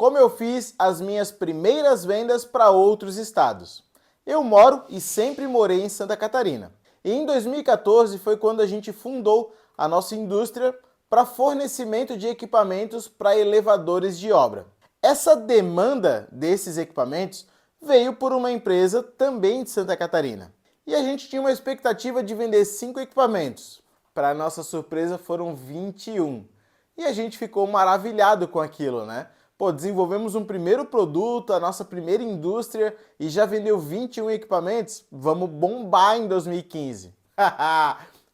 como eu fiz as minhas primeiras vendas para outros estados. Eu moro e sempre morei em Santa Catarina. E em 2014 foi quando a gente fundou a nossa indústria para fornecimento de equipamentos para elevadores de obra. Essa demanda desses equipamentos veio por uma empresa também de Santa Catarina. E a gente tinha uma expectativa de vender 5 equipamentos. Para nossa surpresa foram 21. E a gente ficou maravilhado com aquilo, né? Pô, desenvolvemos um primeiro produto, a nossa primeira indústria e já vendeu 21 equipamentos? Vamos bombar em 2015.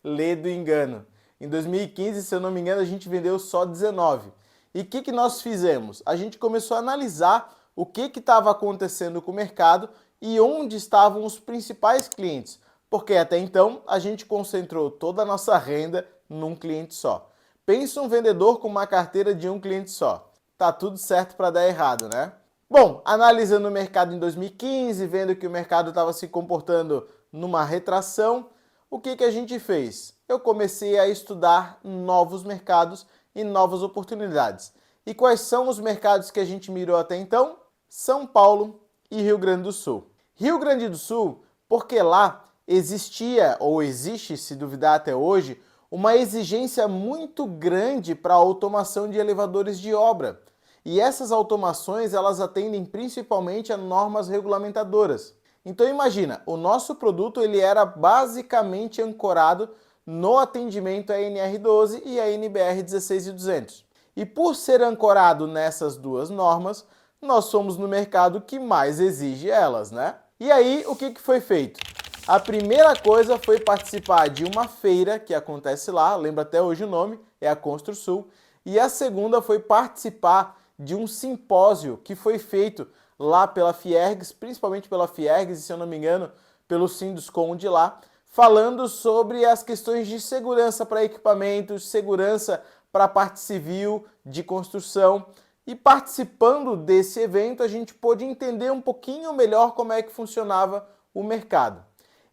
Lê do engano. Em 2015, se eu não me engano, a gente vendeu só 19. E o que nós fizemos? A gente começou a analisar o que estava acontecendo com o mercado e onde estavam os principais clientes, porque até então a gente concentrou toda a nossa renda num cliente só. Pensa um vendedor com uma carteira de um cliente só. Tá tudo certo para dar errado, né? Bom, analisando o mercado em 2015, vendo que o mercado estava se comportando numa retração, o que a gente fez? Eu comecei a estudar novos mercados e novas oportunidades. E quais são os mercados que a gente mirou até então? São Paulo e Rio Grande do Sul. Rio Grande do Sul, porque lá existia, ou existe, se duvidar até hoje, uma exigência muito grande para a automação de elevadores de obra. E essas automações, elas atendem principalmente a normas regulamentadoras. Então imagina, o nosso produto ele era basicamente ancorado no atendimento à NR12 e à NBR 16200. E por ser ancorado nessas duas normas, nós somos no mercado que mais exige elas, né? E aí, o que foi feito? A primeira coisa foi participar de uma feira que acontece lá, lembra até hoje o nome, é a Construsul. E a segunda foi participar de um simpósio que foi feito lá pela Fiergs, principalmente pela Fiergs e, se eu não me engano, pelo Sinduscom de lá, falando sobre as questões de segurança para equipamentos, segurança para a parte civil, de construção. E participando desse evento, a gente pôde entender um pouquinho melhor como é que funcionava o mercado.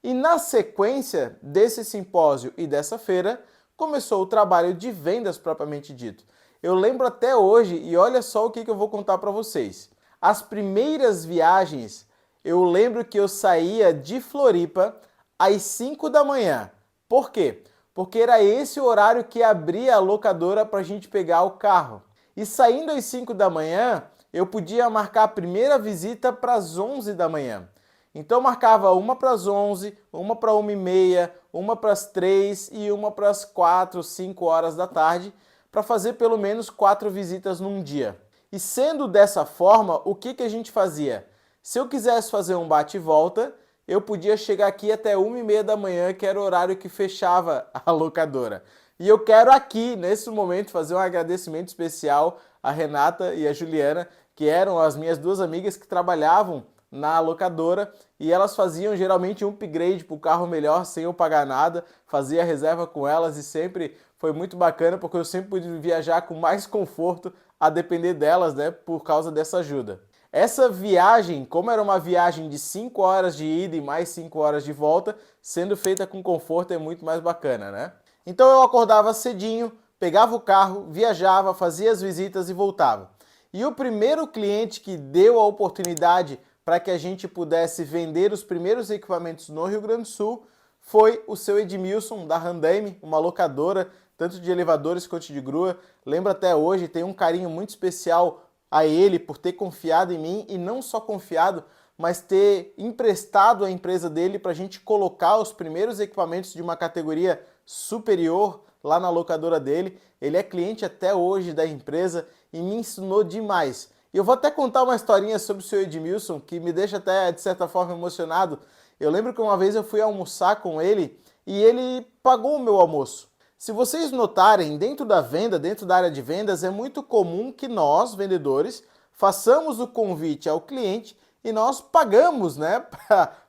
E na sequência desse simpósio e dessa feira, começou o trabalho de vendas propriamente dito. Eu lembro até hoje, e olha só o que eu vou contar para vocês. As primeiras viagens, eu lembro que eu saía de Floripa às 5 da manhã. Por quê? Porque era esse o horário que abria a locadora para a gente pegar o carro. E saindo às 5 da manhã, eu podia marcar a primeira visita para as 11 da manhã. Então eu marcava uma para as 11, uma para 1h30, uma para as 3 e uma para as 4, 5 horas da tarde, para fazer pelo menos 4 visitas num dia. E sendo dessa forma, o que a gente fazia? Se eu quisesse fazer um bate e volta, eu podia chegar aqui até 1h30 da manhã, que era o horário que fechava a locadora. E eu quero aqui, nesse momento, fazer um agradecimento especial à Renata e à Juliana, que eram as minhas duas amigas que trabalhavam na locadora e elas faziam geralmente um upgrade para o carro melhor sem eu pagar nada, fazia reserva com elas e sempre foi muito bacana porque eu sempre pude viajar com mais conforto a depender delas, né, por causa dessa ajuda. Essa viagem, como era uma viagem de 5 horas de ida e mais 5 horas de volta, sendo feita com conforto é muito mais bacana, né? Então eu acordava cedinho, pegava o carro, viajava, fazia as visitas e voltava. E o primeiro cliente que deu a oportunidade para que a gente pudesse vender os primeiros equipamentos no Rio Grande do Sul foi o seu Edmilson, da Randaime, uma locadora, tanto de elevadores quanto de grua. Lembro até hoje, tenho um carinho muito especial a ele por ter confiado em mim, e não só confiado, mas ter emprestado a empresa dele para a gente colocar os primeiros equipamentos de uma categoria superior lá na locadora dele. Ele é cliente até hoje da empresa e me ensinou demais. E eu vou até contar uma historinha sobre o seu Edmilson, que me deixa até, de certa forma, emocionado. Eu lembro que uma vez eu fui almoçar com ele e ele pagou o meu almoço. Se vocês notarem, dentro da venda, dentro da área de vendas, é muito comum que nós, vendedores, façamos o convite ao cliente e nós pagamos, né,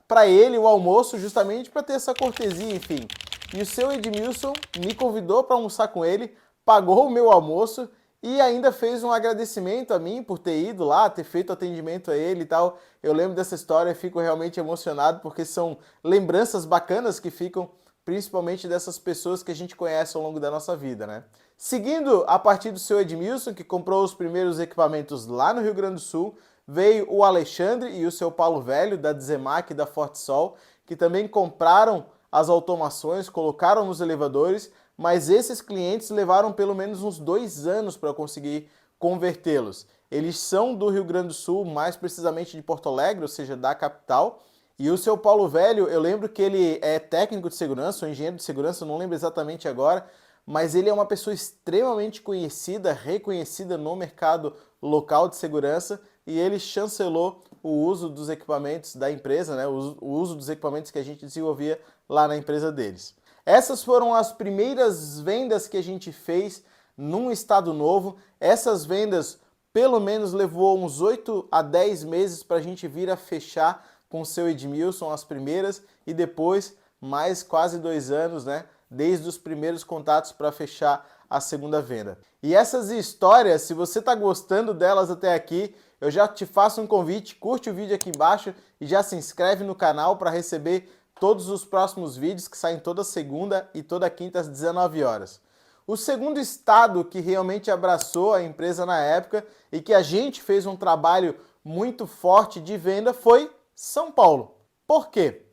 para ele o almoço, justamente para ter essa cortesia, enfim. E o seu Edmilson me convidou para almoçar com ele, pagou o meu almoço e ainda fez um agradecimento a mim por ter ido lá, ter feito atendimento a ele e tal. Eu lembro dessa história e fico realmente emocionado porque são lembranças bacanas que ficam principalmente dessas pessoas que a gente conhece ao longo da nossa vida, né? Seguindo a partir do seu Edmilson, que comprou os primeiros equipamentos lá no Rio Grande do Sul, veio o Alexandre e o seu Paulo Velho, da Dzemac e da Fortisol, que também compraram as automações, colocaram nos elevadores, mas esses clientes levaram pelo menos uns 2 anos para conseguir convertê-los. Eles são do Rio Grande do Sul, mais precisamente de Porto Alegre, ou seja, da capital. E o seu Paulo Velho, eu lembro que ele é técnico de segurança, ou engenheiro de segurança, não lembro exatamente agora, mas ele é uma pessoa extremamente conhecida, reconhecida no mercado local de segurança, e ele chancelou o uso dos equipamentos da empresa, né? O uso dos equipamentos que a gente desenvolvia lá na empresa deles. Essas foram as primeiras vendas que a gente fez num estado novo. Essas vendas pelo menos levou uns 8 a 10 meses para a gente vir a fechar com o seu Edmilson as primeiras, e depois mais quase 2 anos, né? Desde os primeiros contatos para fechar a segunda venda. E essas histórias, se você está gostando delas até aqui, eu já te faço um convite, curte o vídeo aqui embaixo e já se inscreve no canal para receber todos os próximos vídeos que saem toda segunda e toda quinta às 19 horas. O segundo estado que realmente abraçou a empresa na época e que a gente fez um trabalho muito forte de venda foi São Paulo. Por quê?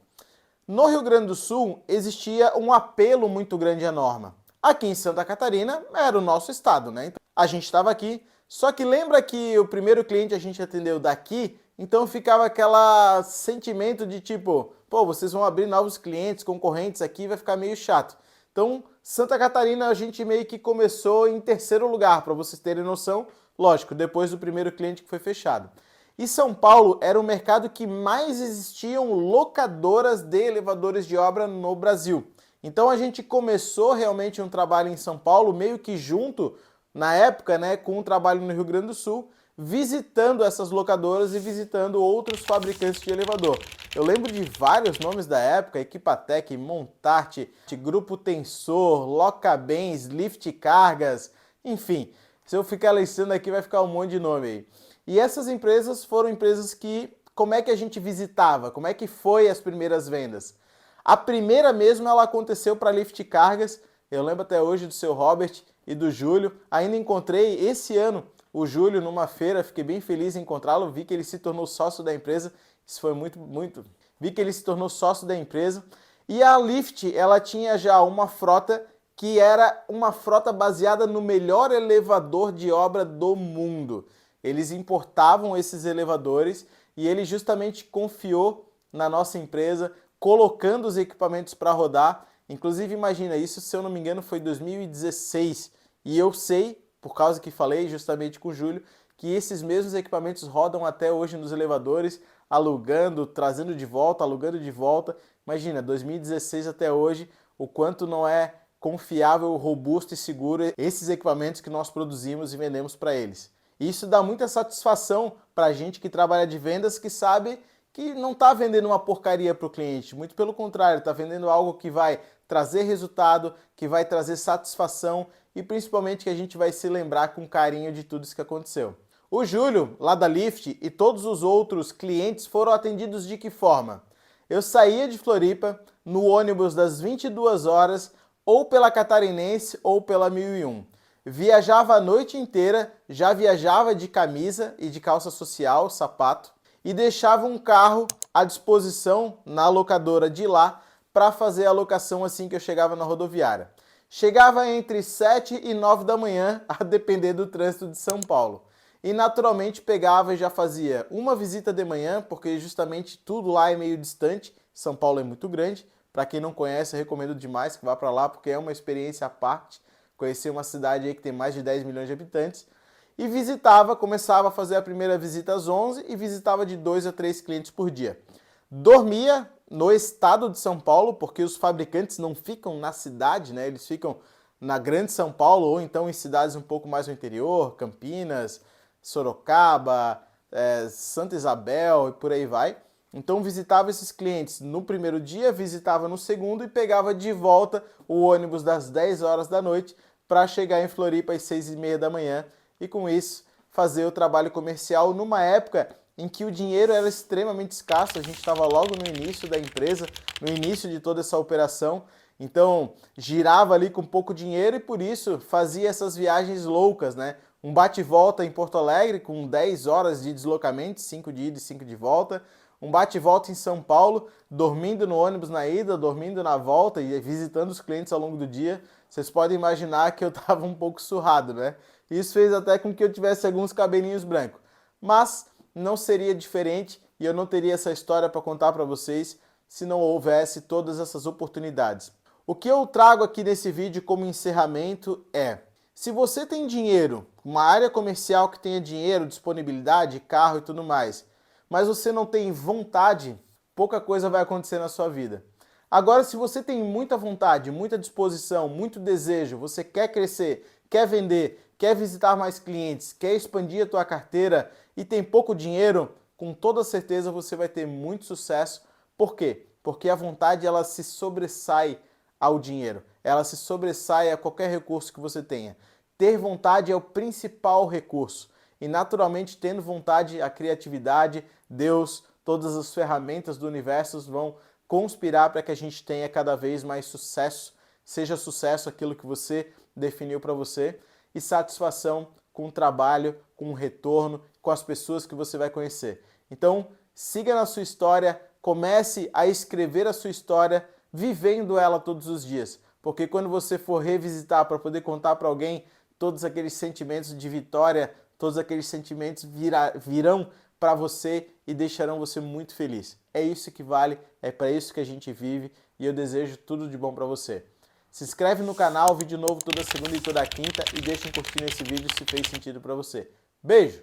No Rio Grande do Sul existia um apelo muito grande à norma. Aqui em Santa Catarina era o nosso estado, né? Então, a gente estava aqui, só que lembra que o primeiro cliente a gente atendeu daqui, então ficava aquele sentimento de tipo, pô, vocês vão abrir novos clientes, concorrentes aqui, vai ficar meio chato. Então, Santa Catarina a gente meio que começou em terceiro lugar, para vocês terem noção, lógico, depois do primeiro cliente que foi fechado. E São Paulo era o mercado que mais existiam locadoras de elevadores de obra no Brasil. Então a gente começou realmente um trabalho em São Paulo, meio que junto, na época, né, com um trabalho no Rio Grande do Sul, visitando essas locadoras e visitando outros fabricantes de elevador. Eu lembro de vários nomes da época, Equipatec, Montarte, Grupo Tensor, Locabens, Lift Cargas, enfim, se eu ficar listando aqui vai ficar um monte de nome aí. E essas empresas foram empresas que, como é que a gente visitava? Como é que foi as primeiras vendas? A primeira mesmo ela aconteceu para Lift Cargas, eu lembro até hoje do seu Robert e do Júlio. Ainda encontrei esse ano o Júlio numa feira, fiquei bem feliz em encontrá-lo, vi que ele se tornou sócio da empresa, isso foi muito. Vi que ele se tornou sócio da empresa. E a Lift, ela tinha já uma frota que era uma frota baseada no melhor elevador de obra do mundo. Eles importavam esses elevadores e ele justamente confiou na nossa empresa, colocando os equipamentos para rodar. Inclusive, imagina, isso, se eu não me engano, foi 2016. E eu sei, por causa que falei justamente com o Júlio, que esses mesmos equipamentos rodam até hoje nos elevadores, alugando, trazendo de volta, alugando de volta. Imagina, 2016 até hoje, o quanto não é confiável, robusto e seguro esses equipamentos que nós produzimos e vendemos para eles. E isso dá muita satisfação para a gente que trabalha de vendas, que sabe que não está vendendo uma porcaria para o cliente, muito pelo contrário, está vendendo algo que vai trazer resultado, que vai trazer satisfação e principalmente que a gente vai se lembrar com carinho de tudo isso que aconteceu. O Júlio, lá da Lift, e todos os outros clientes foram atendidos de que forma? Eu saía de Floripa no ônibus das 22 horas, ou pela Catarinense ou pela 1001. Viajava a noite inteira, já viajava de camisa e de calça social, sapato, e deixava um carro à disposição na locadora de lá para fazer a locação assim que eu chegava na rodoviária. Chegava entre 7 e 9 da manhã, a depender do trânsito de São Paulo. E naturalmente pegava e já fazia uma visita de manhã, porque justamente tudo lá é meio distante, São Paulo é muito grande. Para quem não conhece, eu recomendo demais que vá para lá, porque é uma experiência à parte, conhecer uma cidade aí que tem mais de 10 milhões de habitantes. E visitava, começava a fazer a primeira visita às 11 e visitava de 2 a 3 clientes por dia. Dormia no estado de São Paulo, porque os fabricantes não ficam na cidade, né? Eles ficam na grande São Paulo ou então em cidades um pouco mais no interior, Campinas, Sorocaba, Santa Isabel e por aí vai. Então visitava esses clientes no primeiro dia, visitava no segundo e pegava de volta o ônibus das 10 horas da noite para chegar em Floripa às 6h30 da manhã e com isso fazer o trabalho comercial numa época em que o dinheiro era extremamente escasso. A gente estava logo no início da empresa, no início de toda essa operação Então, girava ali com pouco dinheiro e por isso fazia essas viagens loucas, né? Um bate e volta em Porto Alegre com 10 horas de deslocamento, 5 de ida e 5 de volta. Um bate e volta em São Paulo, dormindo no ônibus na ida, dormindo na volta e visitando os clientes ao longo do dia. Vocês podem imaginar que eu estava um pouco surrado, né? Isso fez até com que eu tivesse alguns cabelinhos brancos. Mas não seria diferente e eu não teria essa história para contar para vocês se não houvesse todas essas oportunidades. O que eu trago aqui nesse vídeo como encerramento é: se você tem dinheiro, uma área comercial que tenha dinheiro, disponibilidade, carro e tudo mais, mas você não tem vontade, pouca coisa vai acontecer na sua vida. Agora, se você tem muita vontade, muita disposição, muito desejo, você quer crescer, quer vender, quer visitar mais clientes, quer expandir a tua carteira e tem pouco dinheiro, com toda certeza você vai ter muito sucesso. Por quê? Porque a vontade ela se sobressai ao dinheiro, ela se sobressai a qualquer recurso que você tenha. Ter vontade é o principal recurso e naturalmente tendo vontade, a criatividade, Deus, todas as ferramentas do universo vão conspirar para que a gente tenha cada vez mais sucesso, seja sucesso aquilo que você definiu para você e satisfação com o trabalho, com o retorno, com as pessoas que você vai conhecer. Então, siga na sua história, comece a escrever a sua história, vivendo ela todos os dias, porque quando você for revisitar para poder contar para alguém, todos aqueles sentimentos de vitória, todos aqueles sentimentos virão para você e deixarão você muito feliz. É isso que vale, é para isso que a gente vive e eu desejo tudo de bom para você. Se inscreve no canal, vídeo novo toda segunda e toda quinta e deixa um curtir nesse vídeo se fez sentido para você. Beijo!